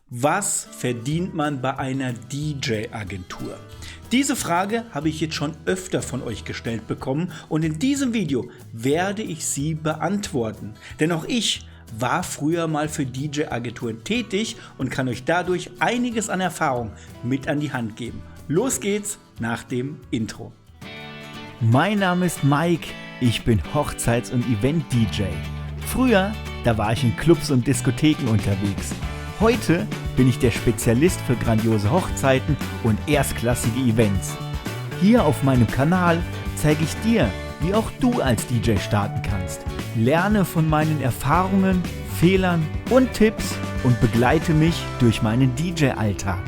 Was verdient man bei einer DJ-Agentur? Diese Frage habe ich jetzt schon öfter von euch gestellt bekommen und in diesem Video werde ich sie beantworten. Denn auch ich war früher mal für DJ-Agenturen tätig und kann euch dadurch einiges an Erfahrung mit an die Hand geben. Los geht's nach dem Intro. Mein Name ist Mike, ich bin Hochzeits- und Event-DJ. Früher, da war ich in Clubs und Diskotheken unterwegs. Heute bin ich der Spezialist für grandiose Hochzeiten und erstklassige Events. Hier auf meinem Kanal zeige ich dir, wie auch du als DJ starten kannst. Lerne von meinen Erfahrungen, Fehlern und Tipps und begleite mich durch meinen DJ-Alltag.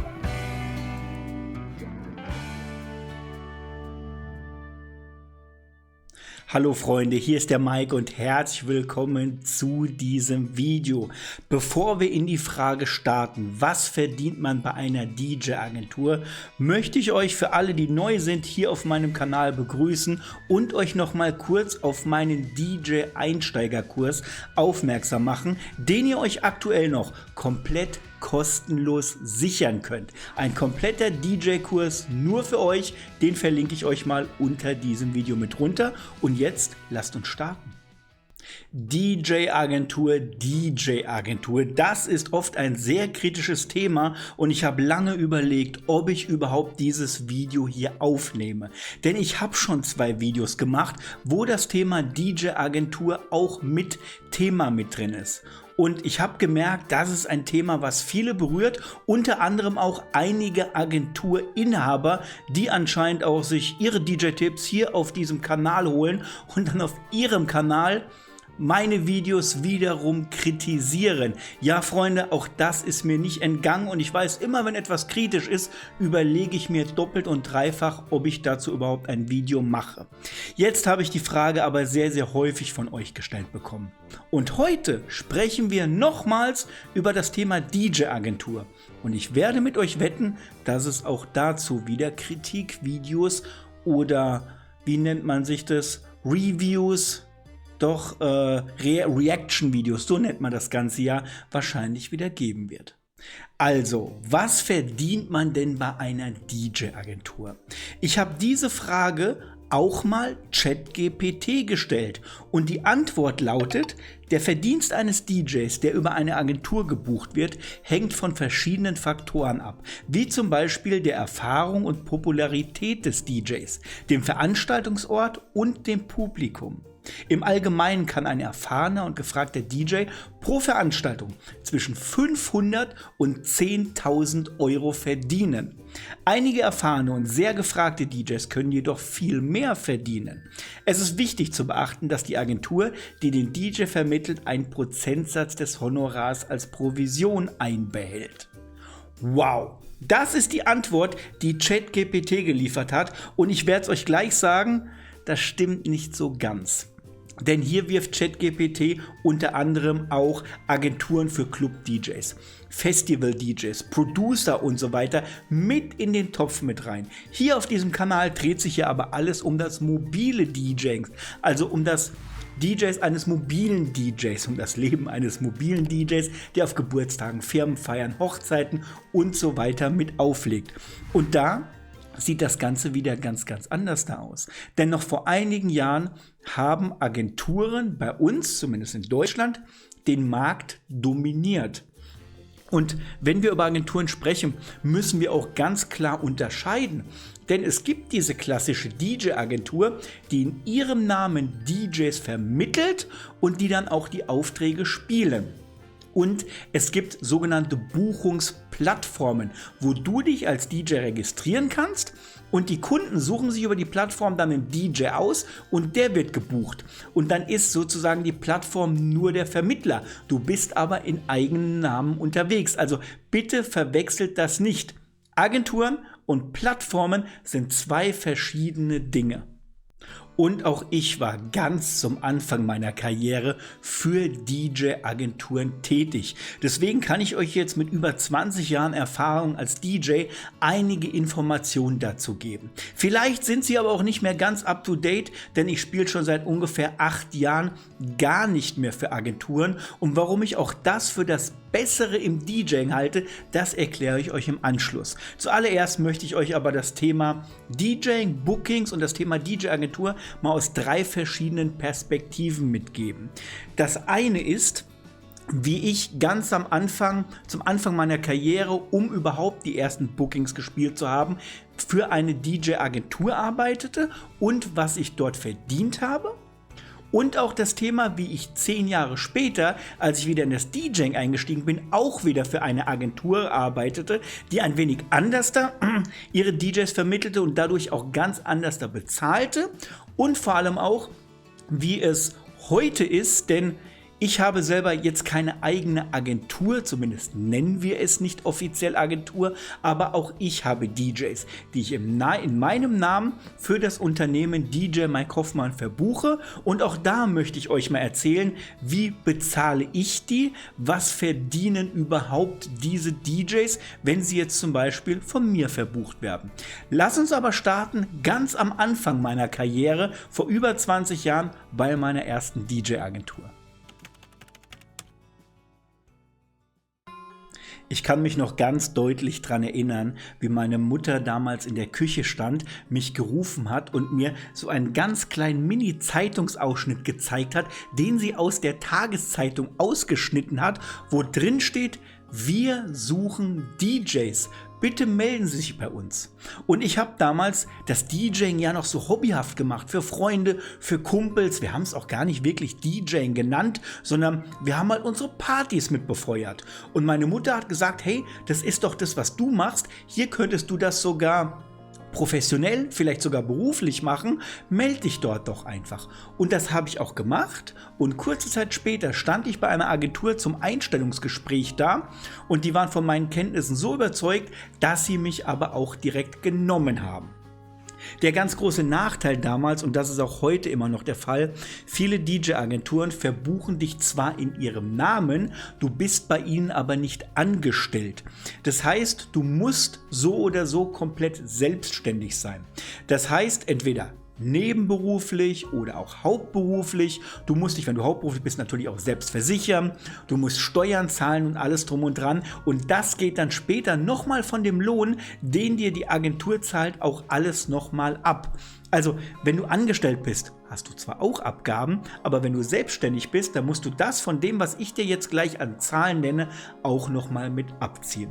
Hallo Freunde, hier ist der Mike und herzlich willkommen zu diesem Video. Bevor wir in die Frage starten, was verdient man bei einer DJ-Agentur, möchte ich euch für alle, die neu sind, hier auf meinem Kanal begrüßen und euch nochmal kurz auf meinen DJ-Einsteigerkurs aufmerksam machen, den ihr euch aktuell noch komplett kostenlos sichern könnt. Ein kompletter DJ-Kurs nur für euch, den verlinke ich euch mal unter diesem Video mit runter. Und jetzt lasst uns starten. DJ-Agentur, das ist oft ein sehr kritisches Thema und ich habe lange überlegt, ob ich überhaupt dieses Video hier aufnehme. Denn ich habe schon 2 Videos gemacht, wo das Thema DJ-Agentur auch mit Thema mit drin ist. Und ich habe gemerkt, das ist ein Thema, was viele berührt, unter anderem auch einige Agenturinhaber, die anscheinend auch sich ihre DJ-Tipps hier auf diesem Kanal holen und dann auf ihrem Kanal meine Videos wiederum kritisieren. Ja, Freunde, auch das ist mir nicht entgangen und ich weiß, immer wenn etwas kritisch ist, überlege ich mir doppelt und dreifach, ob ich dazu überhaupt ein Video mache. Jetzt habe ich die Frage aber sehr, sehr häufig von euch gestellt bekommen. Und heute sprechen wir nochmals über das Thema DJ-Agentur. Und ich werde mit euch wetten, dass es auch dazu wieder Kritikvideos oder, wie nennt man sich das, Reviews, doch Reaction-Videos, so nennt man das Ganze ja, wahrscheinlich wieder geben wird. Also, was verdient man denn bei einer DJ-Agentur? Ich habe diese Frage auch mal ChatGPT gestellt und die Antwort lautet, der Verdienst eines DJs, der über eine Agentur gebucht wird, hängt von verschiedenen Faktoren ab, wie zum Beispiel der Erfahrung und Popularität des DJs, dem Veranstaltungsort und dem Publikum. Im Allgemeinen kann ein erfahrener und gefragter DJ pro Veranstaltung zwischen 500 und 10.000 Euro verdienen. Einige erfahrene und sehr gefragte DJs können jedoch viel mehr verdienen. Es ist wichtig zu beachten, dass die Agentur, die den DJ vermittelt, einen Prozentsatz des Honorars als Provision einbehält. Wow! Das ist die Antwort, die ChatGPT geliefert hat und ich werde es euch gleich sagen, das stimmt nicht so ganz. Denn hier wirft ChatGPT unter anderem auch Agenturen für Club-DJs, Festival-DJs, Producer und so weiter mit in den Topf mit rein. Hier auf diesem Kanal dreht sich ja aber alles um das mobile DJing, also um das DJs eines mobilen DJs, um das Leben eines mobilen DJs, der auf Geburtstagen, Firmenfeiern, Hochzeiten und so weiter mit auflegt. Und da sieht das Ganze wieder ganz, ganz anders da aus. Denn noch vor einigen Jahren haben Agenturen bei uns, zumindest in Deutschland, den Markt dominiert. Und wenn wir über Agenturen sprechen, müssen wir auch ganz klar unterscheiden. Denn es gibt diese klassische DJ-Agentur, die in ihrem Namen DJs vermittelt und die dann auch die Aufträge spielen. Und es gibt sogenannte Buchungsplattformen, wo du dich als DJ registrieren kannst und die Kunden suchen sich über die Plattform dann einen DJ aus und der wird gebucht. Und dann ist sozusagen die Plattform nur der Vermittler. Du bist aber in eigenen Namen unterwegs. Also bitte verwechselt das nicht. Agenturen und Plattformen sind 2 verschiedene Dinge. Und auch ich war ganz zum Anfang meiner Karriere für DJ-Agenturen tätig. Deswegen kann ich euch jetzt mit über 20 Jahren Erfahrung als DJ einige Informationen dazu geben. Vielleicht sind sie aber auch nicht mehr ganz up to date, denn ich spiele schon seit ungefähr 8 Jahren gar nicht mehr für Agenturen. Und warum ich auch das für das Bessere im DJing halte, das erkläre ich euch im Anschluss. Zuallererst möchte ich euch aber das Thema DJing, Bookings und das Thema DJ-Agentur mal aus 3 verschiedenen Perspektiven mitgeben. Das eine ist, wie ich ganz zum Anfang meiner Karriere, um überhaupt die ersten Bookings gespielt zu haben, für eine DJ-Agentur arbeitete und was ich dort verdient habe. Und auch das Thema, wie ich 10 Jahre später, als ich wieder in das DJing eingestiegen bin, auch wieder für eine Agentur arbeitete, die ein wenig anders da ihre DJs vermittelte und dadurch auch ganz anders da bezahlte. Und vor allem auch, wie es heute ist, denn ich habe selber jetzt keine eigene Agentur, zumindest nennen wir es nicht offiziell Agentur, aber auch ich habe DJs, die ich in meinem Namen für das Unternehmen DJ Mike Hoffmann verbuche. Und auch da möchte ich euch mal erzählen, wie bezahle ich die, was verdienen überhaupt diese DJs, wenn sie jetzt zum Beispiel von mir verbucht werden. Lass uns aber starten ganz am Anfang meiner Karriere, vor über 20 Jahren bei meiner ersten DJ-Agentur. Ich kann mich noch ganz deutlich daran erinnern, wie meine Mutter damals in der Küche stand, mich gerufen hat und mir so einen ganz kleinen Mini-Zeitungsausschnitt gezeigt hat, den sie aus der Tageszeitung ausgeschnitten hat, wo drin steht: Wir suchen DJs. Bitte melden Sie sich bei uns. Und ich habe damals das DJing ja noch so hobbyhaft gemacht, für Freunde, für Kumpels. Wir haben es auch gar nicht wirklich DJing genannt, sondern wir haben halt unsere Partys mit befeuert. Und meine Mutter hat gesagt, hey, das ist doch das, was du machst. Hier könntest du das sogar professionell, vielleicht sogar beruflich machen, melde dich dort doch einfach. Und das habe ich auch gemacht und kurze Zeit später stand ich bei einer Agentur zum Einstellungsgespräch da und die waren von meinen Kenntnissen so überzeugt, dass sie mich aber auch direkt genommen haben. Der ganz große Nachteil damals, und das ist auch heute immer noch der Fall, viele DJ-Agenturen verbuchen dich zwar in ihrem Namen, du bist bei ihnen aber nicht angestellt. Das heißt, du musst so oder so komplett selbstständig sein. Das heißt, entweder nebenberuflich oder auch hauptberuflich. Du musst dich, wenn du hauptberuflich bist, natürlich auch selbst versichern. Du musst Steuern zahlen und alles drum und dran. Und das geht dann später nochmal von dem Lohn, den dir die Agentur zahlt, auch alles nochmal ab. Also, wenn du angestellt bist, hast du zwar auch Abgaben, aber wenn du selbstständig bist, dann musst du das von dem, was ich dir jetzt gleich an Zahlen nenne, auch nochmal mit abziehen.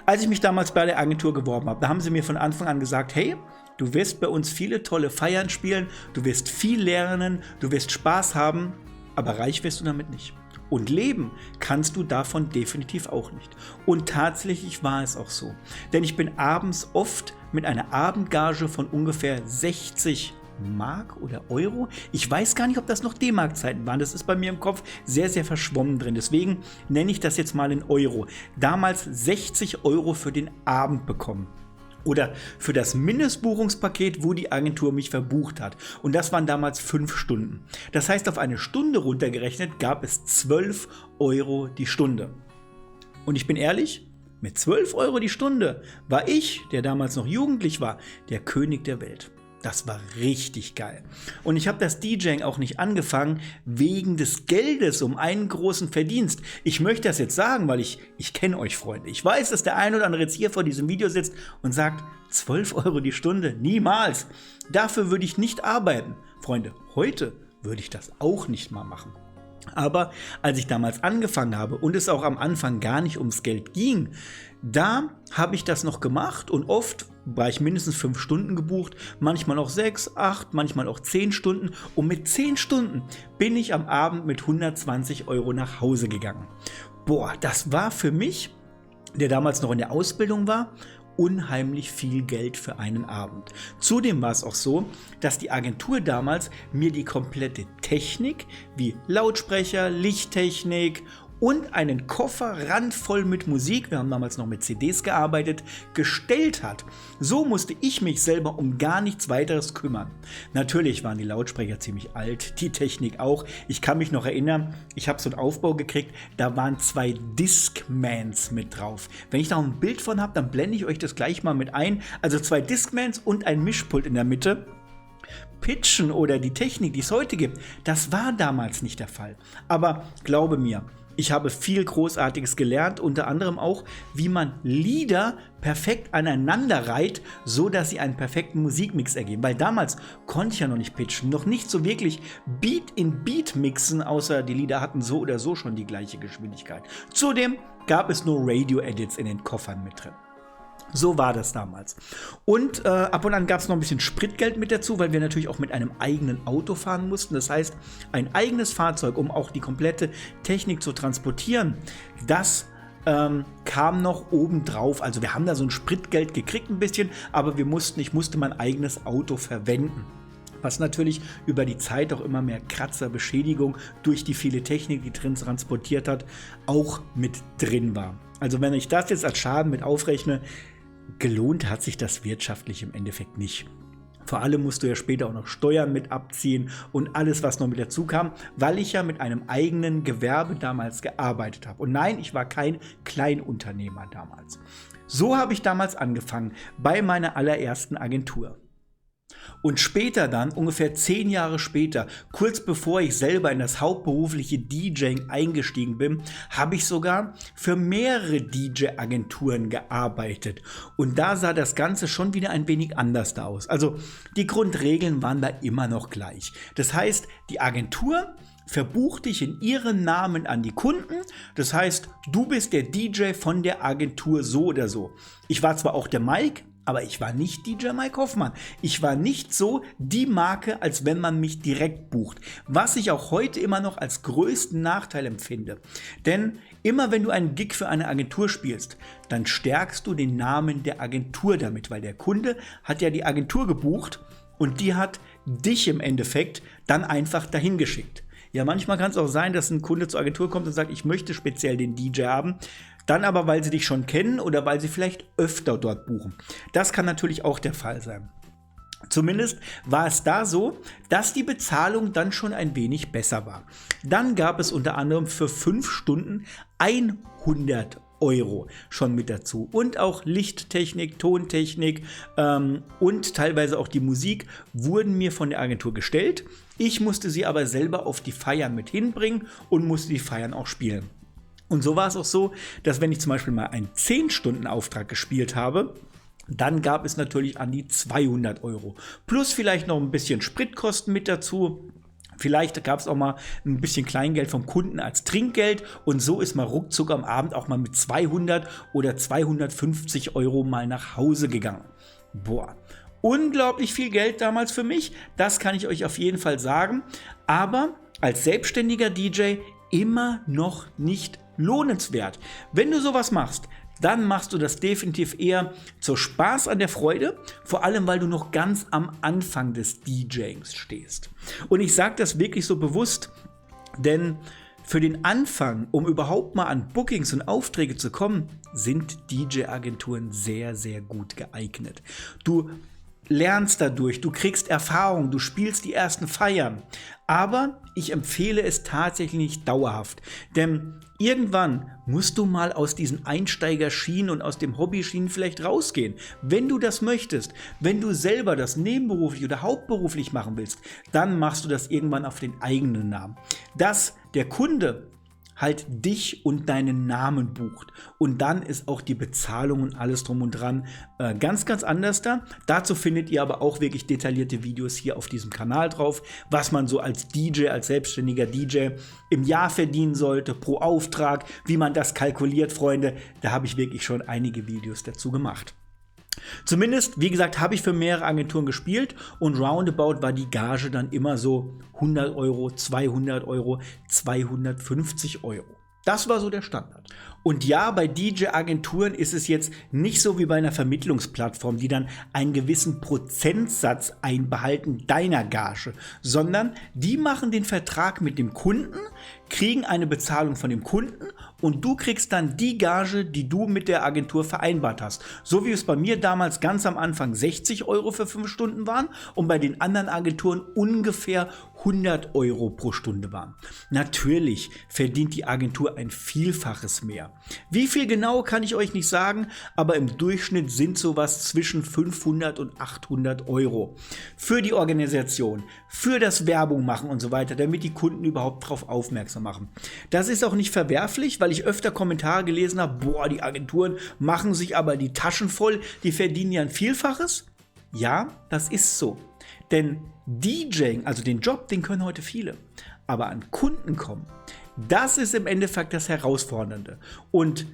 Als ich mich damals bei der Agentur geworben habe, da haben sie mir von Anfang an gesagt, hey, du wirst bei uns viele tolle Feiern spielen, du wirst viel lernen, du wirst Spaß haben, aber reich wirst du damit nicht. Und leben kannst du davon definitiv auch nicht. Und tatsächlich war es auch so. Denn ich bin abends oft mit einer Abendgage von ungefähr 60 Mark oder Euro. Ich weiß gar nicht, ob das noch D-Mark-Zeiten waren. Das ist bei mir im Kopf sehr, sehr verschwommen drin. Deswegen nenne ich das jetzt mal in Euro. Damals 60 Euro für den Abend bekommen. Oder für das Mindestbuchungspaket, wo die Agentur mich verbucht hat. Und das waren damals 5 Stunden. Das heißt, auf eine Stunde runtergerechnet gab es 12 Euro die Stunde. Und ich bin ehrlich, mit 12 Euro die Stunde war ich, der damals noch jugendlich war, der König der Welt. Das war richtig geil. Und ich habe das DJing auch nicht angefangen wegen des Geldes um einen großen Verdienst. Ich möchte das jetzt sagen, weil ich kenne euch, Freunde. Ich weiß, dass der eine oder andere jetzt hier vor diesem Video sitzt und sagt, 12 Euro die Stunde, niemals. Dafür würde ich nicht arbeiten. Freunde, heute würde ich das auch nicht mal machen. Aber als ich damals angefangen habe und es auch am Anfang gar nicht ums Geld ging, da habe ich das noch gemacht und oft war ich mindestens 5 Stunden gebucht, manchmal auch 6, 8, manchmal auch 10 Stunden und mit 10 Stunden bin ich am Abend mit 120 Euro nach Hause gegangen. Boah, das war für mich, der damals noch in der Ausbildung war, unheimlich viel Geld für einen Abend. Zudem war es auch so, dass die Agentur damals mir die komplette Technik wie Lautsprecher, Lichttechnik und einen Koffer randvoll mit Musik, wir haben damals noch mit CDs gearbeitet, gestellt hat. So musste ich mich selber um gar nichts weiteres kümmern. Natürlich waren die Lautsprecher ziemlich alt, die Technik auch. Ich kann mich noch erinnern, ich habe so einen Aufbau gekriegt, da waren 2 Discmans mit drauf. Wenn ich da ein Bild von habe, dann blende ich euch das gleich mal mit ein. Also 2 Discmans und ein Mischpult in der Mitte. Pitchen oder die Technik, die es heute gibt, das war damals nicht der Fall. Aber glaube mir, Ich habe viel Großartiges gelernt, unter anderem auch, wie man Lieder perfekt aneinander reiht, so dass sie einen perfekten Musikmix ergeben. Weil damals konnte ich ja noch nicht pitchen, noch nicht so wirklich Beat in Beat mixen, außer die Lieder hatten so oder so schon die gleiche Geschwindigkeit. Zudem gab es nur Radio-Edits in den Koffern mit drin. So war das damals. Und ab und an gab es noch ein bisschen Spritgeld mit dazu, weil wir natürlich auch mit einem eigenen Auto fahren mussten. Das heißt, ein eigenes Fahrzeug, um auch die komplette Technik zu transportieren, das kam noch oben drauf. Also wir haben da so ein Spritgeld gekriegt ein bisschen, aber ich musste mein eigenes Auto verwenden. Was natürlich über die Zeit auch immer mehr Kratzer, Beschädigung durch die viele Technik, die drin transportiert hat, auch mit drin war. Also wenn ich das jetzt als Schaden mit aufrechne, gelohnt hat sich das wirtschaftlich im Endeffekt nicht. Vor allem musst du ja später auch noch Steuern mit abziehen und alles, was noch mit dazu kam, weil ich ja mit einem eigenen Gewerbe damals gearbeitet habe. Und nein, ich war kein Kleinunternehmer damals. So habe ich damals angefangen bei meiner allerersten Agentur. Und später dann, ungefähr 10 Jahre später, kurz bevor ich selber in das hauptberufliche DJing eingestiegen bin, habe ich sogar für mehrere DJ-Agenturen gearbeitet. Und da sah das Ganze schon wieder ein wenig anders aus. Also die Grundregeln waren da immer noch gleich. Das heißt, die Agentur verbucht dich in ihren Namen an die Kunden. Das heißt, du bist der DJ von der Agentur so oder so. Ich war zwar auch der Mike, aber ich war nicht DJ Mike Hoffmann. Ich war nicht so die Marke, als wenn man mich direkt bucht. Was ich auch heute immer noch als größten Nachteil empfinde. Denn immer wenn du einen Gig für eine Agentur spielst, dann stärkst du den Namen der Agentur damit, weil der Kunde hat ja die Agentur gebucht und die hat dich im Endeffekt dann einfach dahin geschickt. Ja, manchmal kann es auch sein, dass ein Kunde zur Agentur kommt und sagt, ich möchte speziell den DJ haben. Dann aber, weil sie dich schon kennen oder weil sie vielleicht öfter dort buchen. Das kann natürlich auch der Fall sein. Zumindest war es da so, dass die Bezahlung dann schon ein wenig besser war. Dann gab es unter anderem für 5 Stunden 100 € schon mit dazu. Und auch Lichttechnik, Tontechnik und teilweise auch die Musik wurden mir von der Agentur gestellt. Ich musste sie aber selber auf die Feiern mit hinbringen und musste die Feiern auch spielen. Und so war es auch so, dass wenn ich zum Beispiel mal einen 10-Stunden-Auftrag gespielt habe, dann gab es natürlich an die 200 €. Plus vielleicht noch ein bisschen Spritkosten mit dazu. Vielleicht gab es auch mal ein bisschen Kleingeld vom Kunden als Trinkgeld. Und so ist man ruckzuck am Abend auch mal mit 200 oder 250 € mal nach Hause gegangen. Boah, unglaublich viel Geld damals für mich. Das kann ich euch auf jeden Fall sagen. Aber als selbstständiger DJ immer noch nicht lohnenswert. Wenn du sowas machst, dann machst du das definitiv eher zur Spaß an der Freude, vor allem weil du noch ganz am Anfang des DJings stehst. Und ich sage das wirklich so bewusst, denn für den Anfang, um überhaupt mal an Bookings und Aufträge zu kommen, sind DJ-Agenturen sehr, sehr gut geeignet. Du lernst dadurch, du kriegst Erfahrung, du spielst die ersten Feiern. Aber ich empfehle es tatsächlich nicht dauerhaft. Denn irgendwann musst du mal aus diesen Einsteigerschienen und aus dem Hobbyschienen vielleicht rausgehen. Wenn du das möchtest, wenn du selber das nebenberuflich oder hauptberuflich machen willst, dann machst du das irgendwann auf den eigenen Namen. Dass der Kunde halt dich und deinen Namen bucht. Und dann ist auch die Bezahlung und alles drum und dran ganz, ganz anders da. Dazu findet ihr aber auch wirklich detaillierte Videos hier auf diesem Kanal drauf, was man so als DJ, als selbstständiger DJ im Jahr verdienen sollte, pro Auftrag, wie man das kalkuliert, Freunde. Da habe ich wirklich schon einige Videos dazu gemacht. Zumindest, wie gesagt, habe ich für mehrere Agenturen gespielt und roundabout war die Gage dann immer so 100 €, 200 €, 250 €. Das war so der Standard. Und ja, bei DJ-Agenturen ist es jetzt nicht so wie bei einer Vermittlungsplattform, die dann einen gewissen Prozentsatz einbehalten deiner Gage, sondern die machen den Vertrag mit dem Kunden, kriegen eine Bezahlung von dem Kunden und du kriegst dann die Gage, die du mit der Agentur vereinbart hast. So wie es bei mir damals ganz am Anfang 60 € für 5 Stunden waren und bei den anderen Agenturen ungefähr 100 Euro pro Stunde waren. Natürlich verdient die Agentur ein Vielfaches mehr. Wie viel genau kann ich euch nicht sagen, aber im Durchschnitt sind sowas zwischen 500 und 800 Euro für die Organisation, für das Werbung machen und so weiter, damit die Kunden überhaupt darauf aufmerksam machen. Das ist auch nicht verwerflich, weil ich öfter Kommentare gelesen habe, boah, die Agenturen machen sich aber die Taschen voll, die verdienen ja ein Vielfaches. Ja, das ist so. Denn DJing, also den Job, den können heute viele. Aber an Kunden kommen, das ist im Endeffekt das Herausfordernde. Und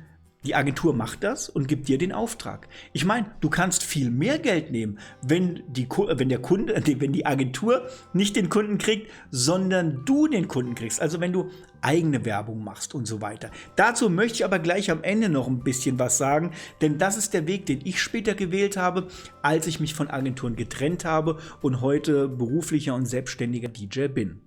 die Agentur macht das und gibt dir den Auftrag. Ich meine, du kannst viel mehr Geld nehmen, wenn die Agentur nicht den Kunden kriegt, sondern du den Kunden kriegst. Also wenn du eigene Werbung machst und so weiter. Dazu möchte ich aber gleich am Ende noch ein bisschen was sagen, denn das ist der Weg, den ich später gewählt habe, als ich mich von Agenturen getrennt habe und heute beruflicher und selbstständiger DJ bin.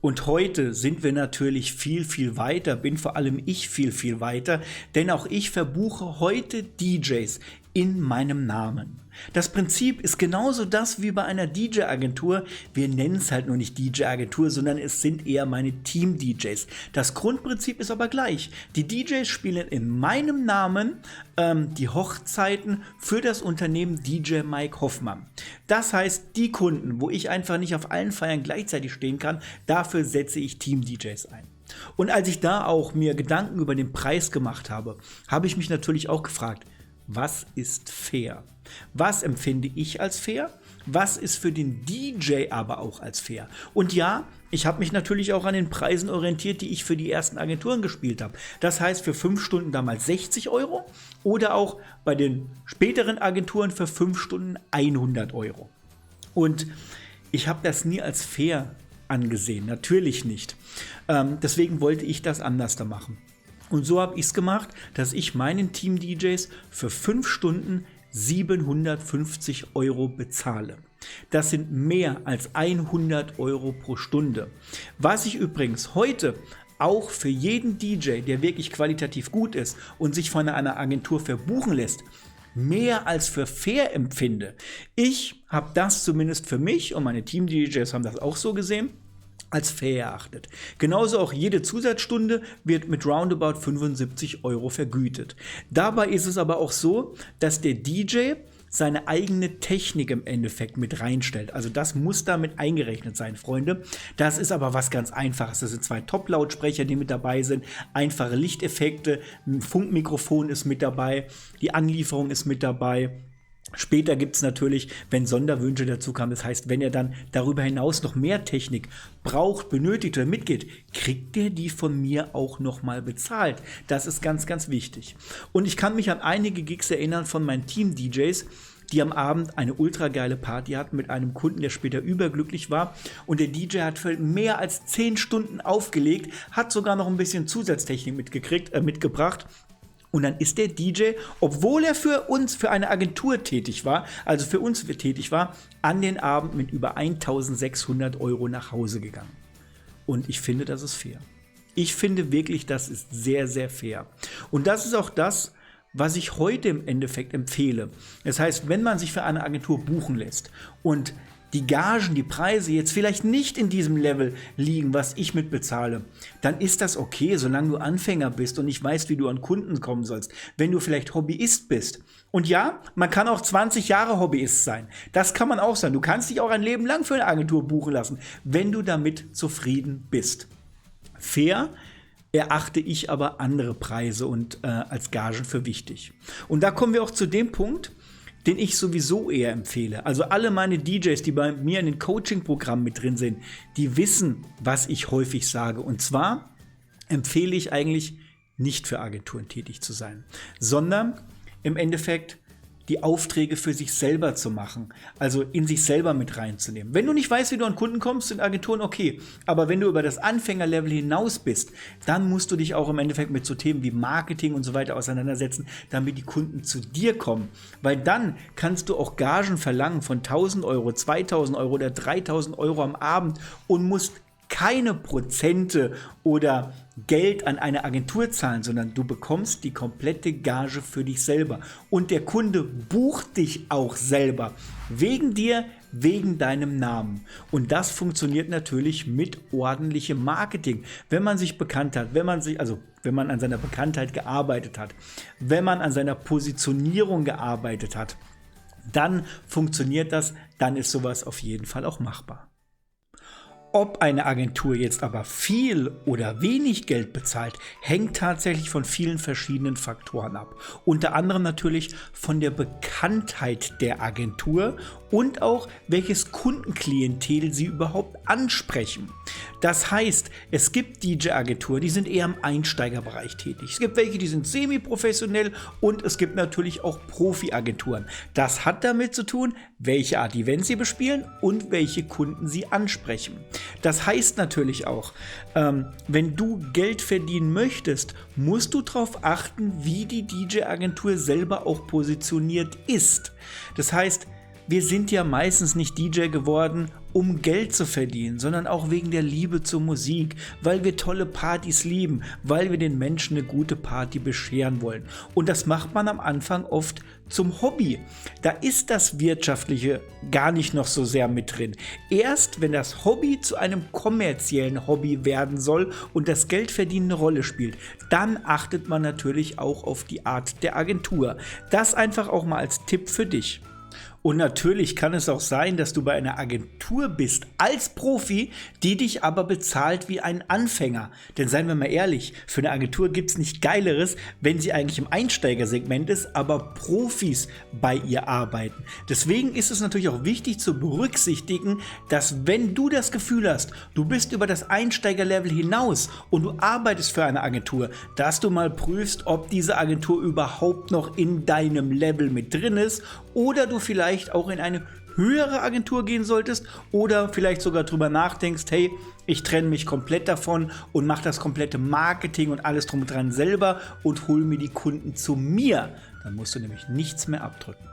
Und heute sind wir natürlich viel, viel weiter, bin vor allem ich viel, viel weiter, denn auch ich verbuche heute DJs in meinem Namen. Das Prinzip ist genauso das wie bei einer DJ-Agentur. Wir nennen es halt nur nicht DJ-Agentur, sondern es sind eher meine Team-DJs. Das Grundprinzip ist aber gleich. Die DJs spielen in meinem Namen die Hochzeiten für das Unternehmen DJ Mike Hoffmann. Das heißt, die Kunden, wo ich einfach nicht auf allen Feiern gleichzeitig stehen kann, dafür setze ich Team-DJs ein. Und als ich da auch mir Gedanken über den Preis gemacht habe, habe ich mich natürlich auch gefragt, was ist fair? Was empfinde ich als fair? Was ist für den DJ aber auch als fair? Und ja, ich habe mich natürlich auch an den Preisen orientiert, die ich für die ersten Agenturen gespielt habe. Das heißt für 5 Stunden damals 60 Euro oder auch bei den späteren Agenturen für 5 Stunden 100 Euro. Und ich habe das nie als fair angesehen, natürlich nicht. Deswegen wollte ich das anders da machen. Und so habe ich es gemacht, dass ich meinen Team-DJs für 5 Stunden 750 Euro bezahle. Das sind mehr als 100 Euro pro Stunde. Was ich übrigens heute auch für jeden DJ, der wirklich qualitativ gut ist und sich von einer Agentur verbuchen lässt, mehr als für fair empfinde. Ich habe das zumindest für mich und meine Team-DJs haben das auch so gesehen, als fair erachtet. Genauso auch jede Zusatzstunde wird mit roundabout 75 Euro vergütet. Dabei ist es aber auch so, dass der DJ seine eigene Technik im Endeffekt mit reinstellt. Also das muss damit eingerechnet sein, Freunde. Das ist aber was ganz Einfaches. Das sind 2 Top-Lautsprecher, die mit dabei sind, einfache Lichteffekte, ein Funkmikrofon ist mit dabei, die Anlieferung ist mit dabei. Später gibt es natürlich, wenn Sonderwünsche dazu kamen, das heißt, wenn er dann darüber hinaus noch mehr Technik braucht, benötigt oder mitgeht, kriegt er die von mir auch nochmal bezahlt. Das ist ganz, ganz wichtig. Und ich kann mich an einige Gigs erinnern von meinen Team-DJs, die am Abend eine ultra geile Party hatten mit einem Kunden, der später überglücklich war. Und der DJ hat für mehr als 10 Stunden aufgelegt, hat sogar noch ein bisschen Zusatztechnik mitgebracht. Und dann ist der DJ, obwohl er für eine Agentur tätig war, also für uns tätig war, an den Abend mit über 1.600 Euro nach Hause gegangen. Und ich finde, das ist fair. Ich finde wirklich, das ist sehr, sehr fair. Und das ist auch das, was ich heute im Endeffekt empfehle. Das heißt, wenn man sich für eine Agentur buchen lässt und die Gagen, die Preise jetzt vielleicht nicht in diesem Level liegen, was ich mitbezahle, dann ist das okay, solange du Anfänger bist und nicht weißt, wie du an Kunden kommen sollst. Wenn du vielleicht Hobbyist bist. Und ja, man kann auch 20 Jahre Hobbyist sein. Das kann man auch sein. Du kannst dich auch ein Leben lang für eine Agentur buchen lassen, wenn du damit zufrieden bist. Fair erachte ich aber andere Preise und als Gagen für wichtig. Und da kommen wir auch zu dem Punkt, den ich sowieso eher empfehle. Also alle meine DJs, die bei mir in den Coaching-Programmen mit drin sind, die wissen, was ich häufig sage. Und zwar empfehle ich eigentlich nicht für Agenturen tätig zu sein, sondern im Endeffekt die Aufträge für sich selber zu machen, also in sich selber mit reinzunehmen. Wenn du nicht weißt, wie du an Kunden kommst, sind Agenturen okay. Aber wenn du über das Anfängerlevel hinaus bist, dann musst du dich auch im Endeffekt mit so Themen wie Marketing und so weiter auseinandersetzen, damit die Kunden zu dir kommen. Weil dann kannst du auch Gagen verlangen von 1.000 Euro, 2.000 Euro oder 3.000 Euro am Abend und musst keine Prozente oder Geld an eine Agentur zahlen, sondern du bekommst die komplette Gage für dich selber. Und der Kunde bucht dich auch selber. Wegen dir, wegen deinem Namen. Und das funktioniert natürlich mit ordentlichem Marketing. Wenn man sich bekannt hat, wenn man an seiner Bekanntheit gearbeitet hat, wenn man an seiner Positionierung gearbeitet hat, dann funktioniert das, dann ist sowas auf jeden Fall auch machbar. Ob eine Agentur jetzt aber viel oder wenig Geld bezahlt, hängt tatsächlich von vielen verschiedenen Faktoren ab. Unter anderem natürlich von der Bekanntheit der Agentur und auch welches Kundenklientel sie überhaupt ansprechen. Das heißt, es gibt DJ-Agenturen, die sind eher im Einsteigerbereich tätig. Es gibt welche, die sind semi-professionell und es gibt natürlich auch Profi-Agenturen. Das hat damit zu tun, welche Art Events sie bespielen und welche Kunden sie ansprechen. Das heißt natürlich auch, wenn du Geld verdienen möchtest, musst du darauf achten, wie die DJ-Agentur selber auch positioniert ist. Das heißt, wir sind ja meistens nicht DJ geworden, um Geld zu verdienen, sondern auch wegen der Liebe zur Musik, weil wir tolle Partys lieben, weil wir den Menschen eine gute Party bescheren wollen. Und das macht man am Anfang oft zum Hobby. Da ist das Wirtschaftliche gar nicht noch so sehr mit drin. Erst wenn das Hobby zu einem kommerziellen Hobby werden soll und das Geldverdienen eine Rolle spielt, dann achtet man natürlich auch auf die Art der Agentur. Das einfach auch mal als Tipp für dich. Und natürlich kann es auch sein, dass du bei einer Agentur bist als Profi, die dich aber bezahlt wie ein Anfänger. Denn seien wir mal ehrlich, für eine Agentur gibt es nichts Geileres, wenn sie eigentlich im Einsteigersegment ist, aber Profis bei ihr arbeiten. Deswegen ist es natürlich auch wichtig zu berücksichtigen, dass wenn du das Gefühl hast, du bist über das Einsteigerlevel hinaus und du arbeitest für eine Agentur, dass du mal prüfst, ob diese Agentur überhaupt noch in deinem Level mit drin ist oder du vielleicht auch in eine höhere Agentur gehen solltest oder vielleicht sogar drüber nachdenkst, hey, ich trenne mich komplett davon und mache das komplette Marketing und alles drum und dran selber und hole mir die Kunden zu mir. Dann musst du nämlich nichts mehr abdrücken.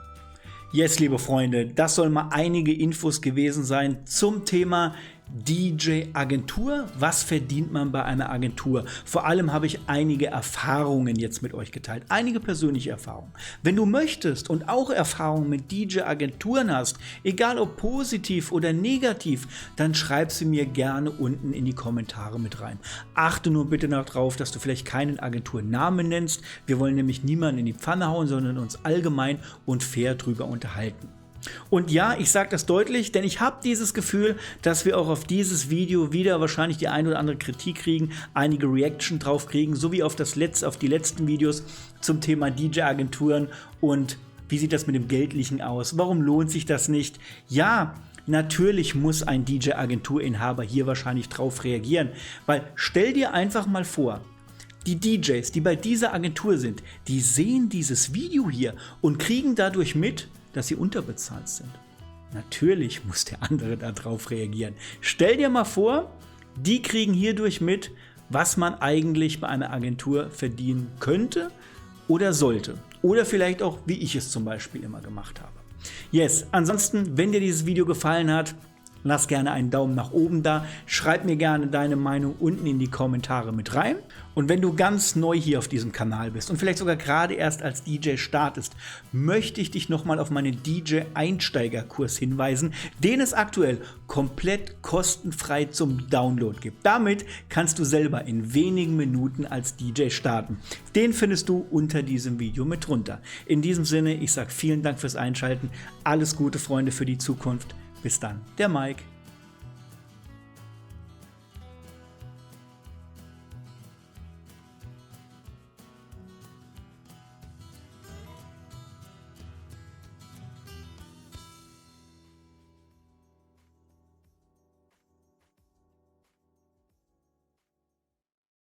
Yes, liebe Freunde, das soll mal einige Infos gewesen sein zum Thema DJ-Agentur. Was verdient man bei einer Agentur? Vor allem habe ich einige Erfahrungen jetzt mit euch geteilt, einige persönliche Erfahrungen. Wenn du möchtest und auch Erfahrungen mit DJ-Agenturen hast, egal ob positiv oder negativ, dann schreib sie mir gerne unten in die Kommentare mit rein. Achte nur bitte darauf, dass du vielleicht keinen Agenturnamen nennst. Wir wollen nämlich niemanden in die Pfanne hauen, sondern uns allgemein und fair drüber unterhalten. Und ja, ich sage das deutlich, denn ich habe dieses Gefühl, dass wir auch auf dieses Video wieder wahrscheinlich die ein oder andere Kritik kriegen, einige Reaction drauf kriegen, sowie auf die letzten Videos zum Thema DJ-Agenturen und wie sieht das mit dem Geldlichen aus, warum lohnt sich das nicht? Ja, natürlich muss ein DJ-Agenturinhaber hier wahrscheinlich drauf reagieren, weil stell dir einfach mal vor, die DJs, die bei dieser Agentur sind, die sehen dieses Video hier und kriegen dadurch mit, dass sie unterbezahlt sind. Natürlich muss der andere darauf reagieren. Stell dir mal vor, die kriegen hierdurch mit, was man eigentlich bei einer Agentur verdienen könnte oder sollte. Oder vielleicht auch, wie ich es zum Beispiel immer gemacht habe. Yes, ansonsten, wenn dir dieses Video gefallen hat, lass gerne einen Daumen nach oben da, schreib mir gerne deine Meinung unten in die Kommentare mit rein. Und wenn du ganz neu hier auf diesem Kanal bist und vielleicht sogar gerade erst als DJ startest, möchte ich dich nochmal auf meinen DJ-Einsteigerkurs hinweisen, den es aktuell komplett kostenfrei zum Download gibt. Damit kannst du selber in wenigen Minuten als DJ starten. Den findest du unter diesem Video mit drunter. In diesem Sinne, ich sage vielen Dank fürs Einschalten. Alles Gute, Freunde, für die Zukunft. Bis dann, der Mike.